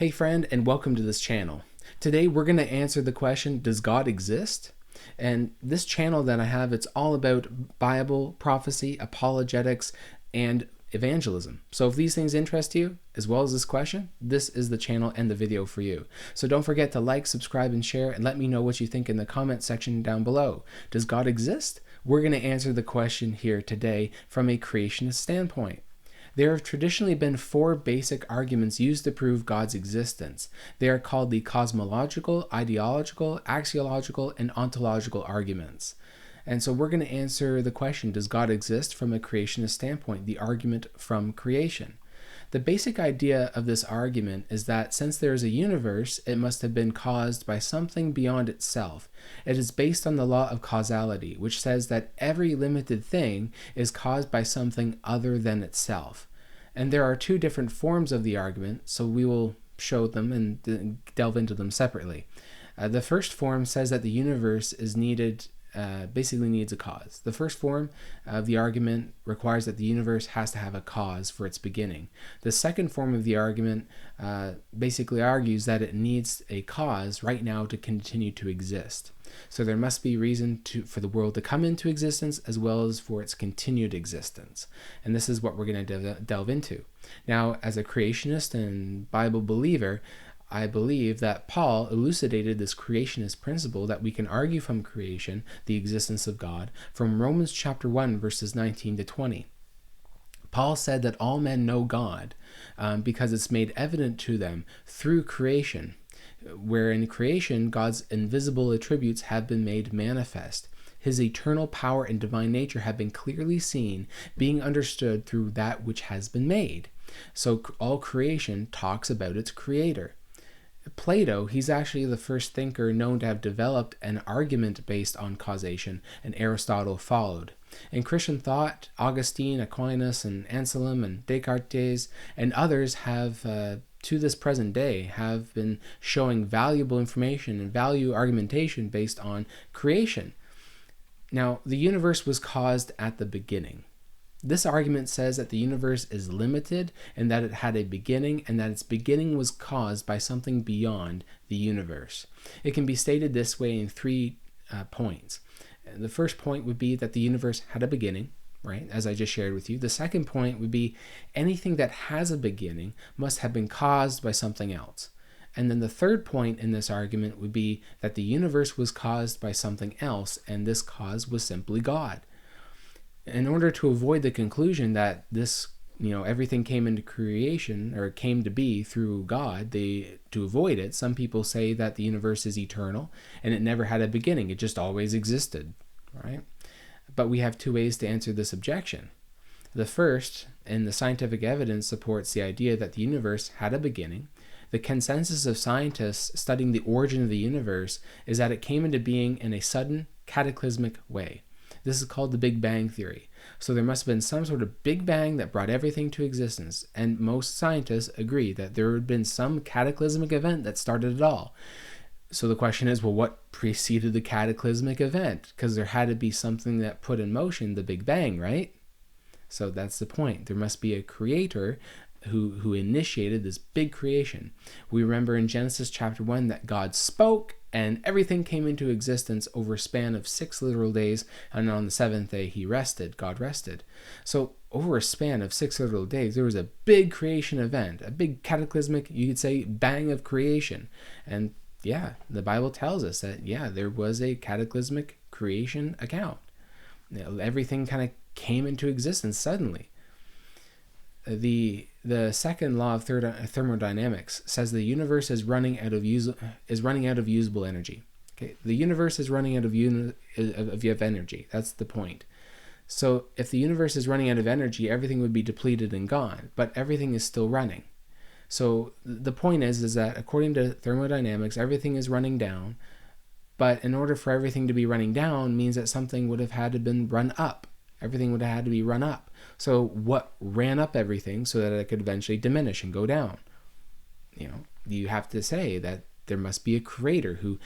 Hey friend, and welcome to this channel. Today we're going to answer the question, does God exist? And this channel that I have, it's all about Bible, prophecy, apologetics, and evangelism. So if these things interest you, as well as this question, this is the channel and the video for you. So don't forget to like, subscribe, and share, and let me know what you think in the comment section down below. Does God exist? We're going to answer the question here today from a creationist standpoint. There have traditionally been four basic arguments used to prove God's existence. They are called the cosmological, ideological, axiological, and ontological arguments. And so we're going to answer the question, does God exist, from a creationist standpoint, the argument from creation. The basic idea of this argument is that since there is a universe, it must have been caused by something beyond itself. It is based on the law of causality, which says that every limited thing is caused by something other than itself. And there are two different forms of the argument, so we will show them and delve into them separately. The first form says that the universe is basically needs a cause. The first form of the argument requires that the universe has to have a cause for its beginning. The second form of the argument basically argues that it needs a cause right now to continue to exist. So there must be reason for the world to come into existence as well as for its continued existence. And this is what we're going to delve into. Now, as a creationist and Bible believer, I believe that Paul elucidated this creationist principle that we can argue from creation, the existence of God, from Romans chapter 1, verses 19 to 20. Paul said that all men know God because it's made evident to them through creation, where in creation God's invisible attributes have been made manifest. His eternal power and divine nature have been clearly seen, being understood through that which has been made. So all creation talks about its creator. Plato, he's actually the first thinker known to have developed an argument based on causation, and Aristotle followed. In Christian thought, Augustine, Aquinas, and Anselm, and Descartes, and others have, to this present day, have been showing valuable information and value argumentation based on creation. Now, the universe was caused at the beginning. This argument says that the universe is limited and that it had a beginning and that its beginning was caused by something beyond the universe. It can be stated this way in 3 points. The first point would be that the universe had a beginning, right, as I just shared with you. The second point would be anything that has a beginning must have been caused by something else. And then the third point in this argument would be that the universe was caused by something else, and this cause was simply God. In order to avoid the conclusion that this, everything came into creation or came to be through God, to avoid it, some people say that the universe is eternal and it never had a beginning. It just always existed, right? But we have 2 ways to answer this objection. The first, and the scientific evidence supports the idea that the universe had a beginning. The consensus of scientists studying the origin of the universe is that it came into being in a sudden, cataclysmic way. This is called the Big Bang Theory. So there must have been some sort of Big Bang that brought everything to existence, and most scientists agree that there had been some cataclysmic event that started it all. So the question is, well, what preceded the cataclysmic event? Because there had to be something that put in motion the Big Bang, right? So that's the point. There must be a creator who initiated this big creation. We remember in Genesis chapter 1 that God spoke and everything came into existence over a span of 6 literal days, and on the 7th day he rested. God rested. So over a span of 6 literal days, there was a big creation event, a big cataclysmic, you could say, bang of creation. And yeah, the Bible tells us that, there was a cataclysmic creation account. Everything kind of came into existence suddenly. The second law of thermodynamics says the universe is running out of usable energy. Okay, the universe is running out of energy. That's the point. So if the universe is running out of energy, everything would be depleted and gone, but everything is still running. So the point is that according to thermodynamics, everything is running down, but in order for everything to be running down means that something would have had to been run up. Everything would have had to be run up. So what ran up everything so that it could eventually diminish and go down? You have to say that there must be a creator who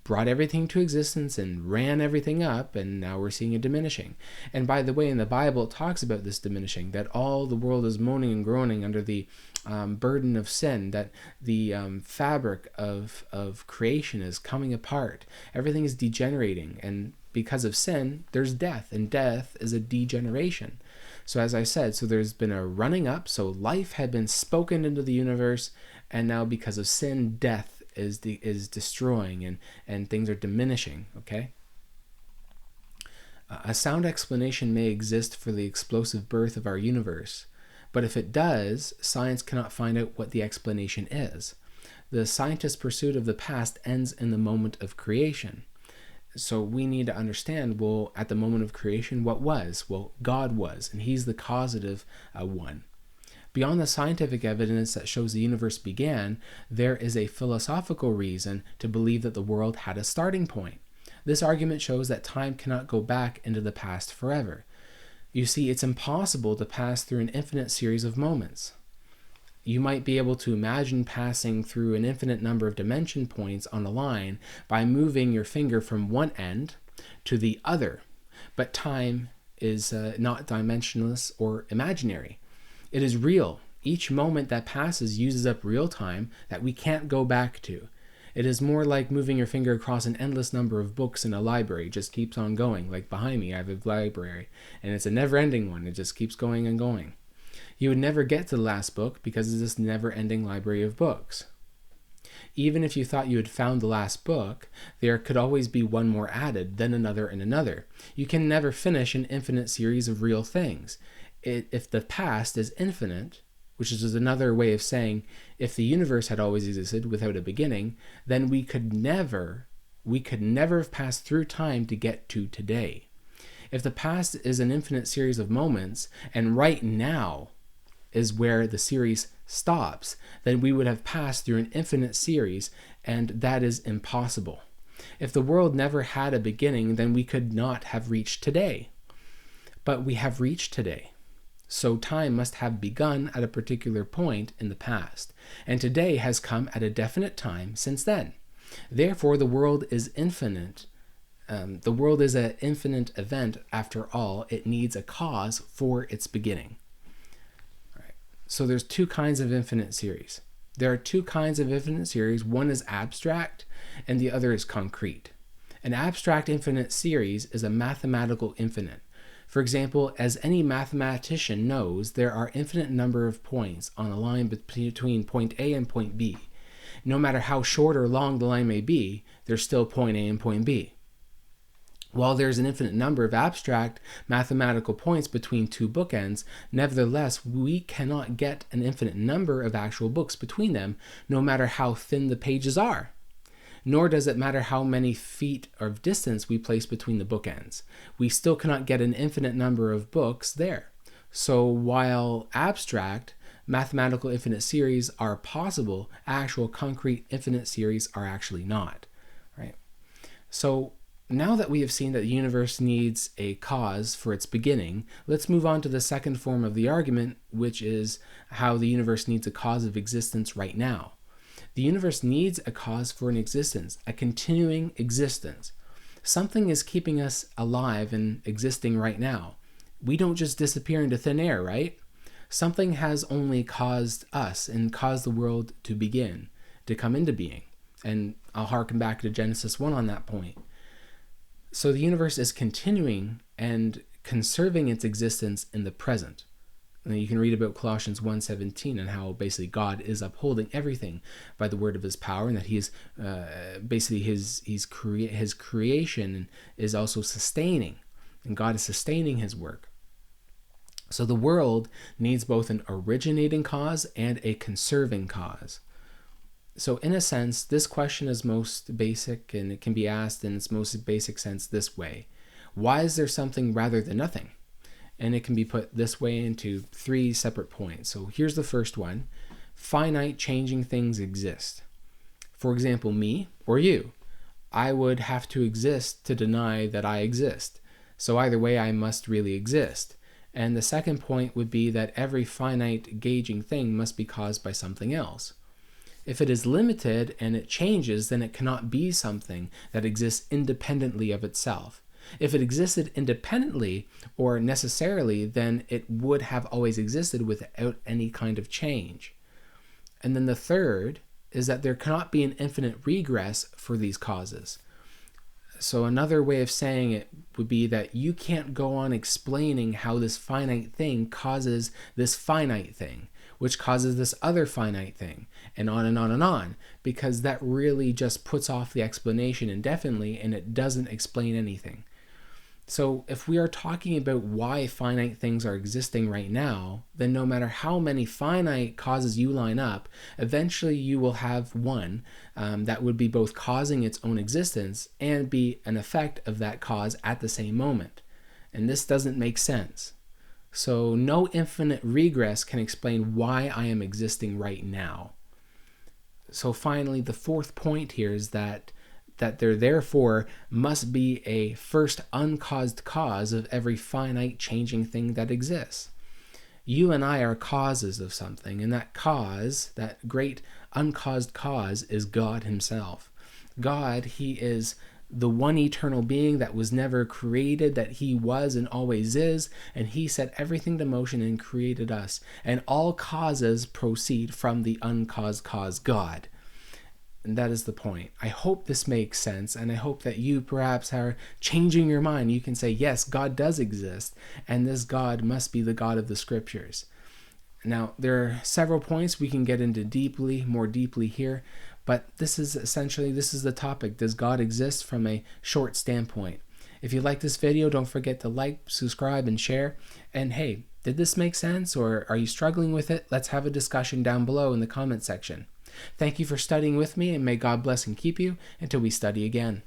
brought everything to existence and ran everything up, and now we're seeing a diminishing. And by the way, in the Bible, it talks about this diminishing, that all the world is moaning and groaning under the burden of sin, that the fabric of creation is coming apart. Everything is degenerating, and because of sin, there's death, and death is a degeneration. So as I said, so there's been a running up, so life had been spoken into the universe, and now because of sin, death is destroying, and things are diminishing, okay? A sound explanation may exist for the explosive birth of our universe, but if it does, science cannot find out what the explanation is. The scientist's pursuit of the past ends in the moment of creation. So we need to understand, well, at the moment of creation, what was? Well, God was, and he's the causative one. Beyond the scientific evidence that shows the universe began, there is a philosophical reason to believe that the world had a starting point. This argument shows that time cannot go back into the past forever. You see, it's impossible to pass through an infinite series of moments. You might be able to imagine passing through an infinite number of dimension points on a line by moving your finger from one end to the other, but time is not dimensionless or imaginary. It is real. Each moment that passes uses up real time that we can't go back to. It is more like moving your finger across an endless number of books in a library. It just keeps on going. Like behind me, I have a library, and it's a never-ending one. It just keeps going and going. You would never get to the last book because of this never-ending library of books. Even if you thought you had found the last book, there could always be one more added, then another and another. You can never finish an infinite series of real things. If the past is infinite, which is another way of saying if the universe had always existed without a beginning, then we could never have passed through time to get to today. If the past is an infinite series of moments, and right now is where the series stops, then we would have passed through an infinite series, and that is impossible. If the world never had a beginning, then we could not have reached today. But we have reached today. So time must have begun at a particular point in the past, and today has come at a definite time since then. Therefore, the world is infinite. The world is an infinite event. After all, it needs a cause for its beginning. All right. So there's two kinds of infinite series. There are two kinds of infinite series. One is abstract, and the other is concrete. An abstract infinite series is a mathematical infinite. For example, as any mathematician knows, there are infinite number of points on a line between point A and point B. No matter how short or long the line may be, there's still point A and point B. While there's an infinite number of abstract mathematical points between two bookends, nevertheless, we cannot get an infinite number of actual books between them, no matter how thin the pages are. Nor does it matter how many feet of distance we place between the bookends. We still cannot get an infinite number of books there. So while abstract mathematical infinite series are possible, actual concrete infinite series are actually not. Right? So now that we have seen that the universe needs a cause for its beginning, let's move on to the second form of the argument, which is how the universe needs a cause of existence right now. The universe needs a cause for an existence, a continuing existence. Something is keeping us alive and existing right now. We don't just disappear into thin air, right? Something has only caused us and caused the world to begin, to come into being. And I'll harken back to Genesis 1 on that point. So the universe is continuing and conserving its existence in the present. And you can read about Colossians 1:17 and how basically God is upholding everything by the word of his power, and that he is basically his creation is also sustaining, and God is sustaining his work. So the world needs both an originating cause and a conserving cause. So in a sense, this question is most basic, and it can be asked in its most basic sense this way: why is there something rather than nothing? And it can be put this way into three separate points. So here's the first one. Finite changing things exist. For example, me or you. I would have to exist to deny that I exist. So either way, I must really exist. And the second point would be that every finite gauging thing must be caused by something else. If it is limited and it changes, then it cannot be something that exists independently of itself. If it existed independently or necessarily, then it would have always existed without any kind of change. And then the third is that there cannot be an infinite regress for these causes. So another way of saying it would be that you can't go on explaining how this finite thing causes this finite thing, which causes this other finite thing, and on and on and on, because that really just puts off the explanation indefinitely and it doesn't explain anything. So if we are talking about why finite things are existing right now, then no matter how many finite causes you line up, eventually you will have one that would be both causing its own existence and be an effect of that cause at the same moment. And this doesn't make sense. So no infinite regress can explain why I am existing right now. So finally, the fourth point here is that there therefore must be a first uncaused cause of every finite changing thing that exists. You and I are causes of something, and that cause, that great uncaused cause, is God himself. God, he is the one eternal being that was never created, that he was and always is, and he set everything to motion and created us. And all causes proceed from the uncaused cause, God. And that is the point. I hope this makes sense, and I hope that you perhaps are changing your mind. You can say, yes, God does exist, and this God must be the God of the scriptures. Now, there are several points we can get into more deeply here, but this is the topic. Does God exist from a short standpoint? If you like this video, don't forget to like, subscribe, and share. And hey, did this make sense, or are you struggling with it? Let's have a discussion down below in the comment section. Thank you for studying with me, and may God bless and keep you until we study again.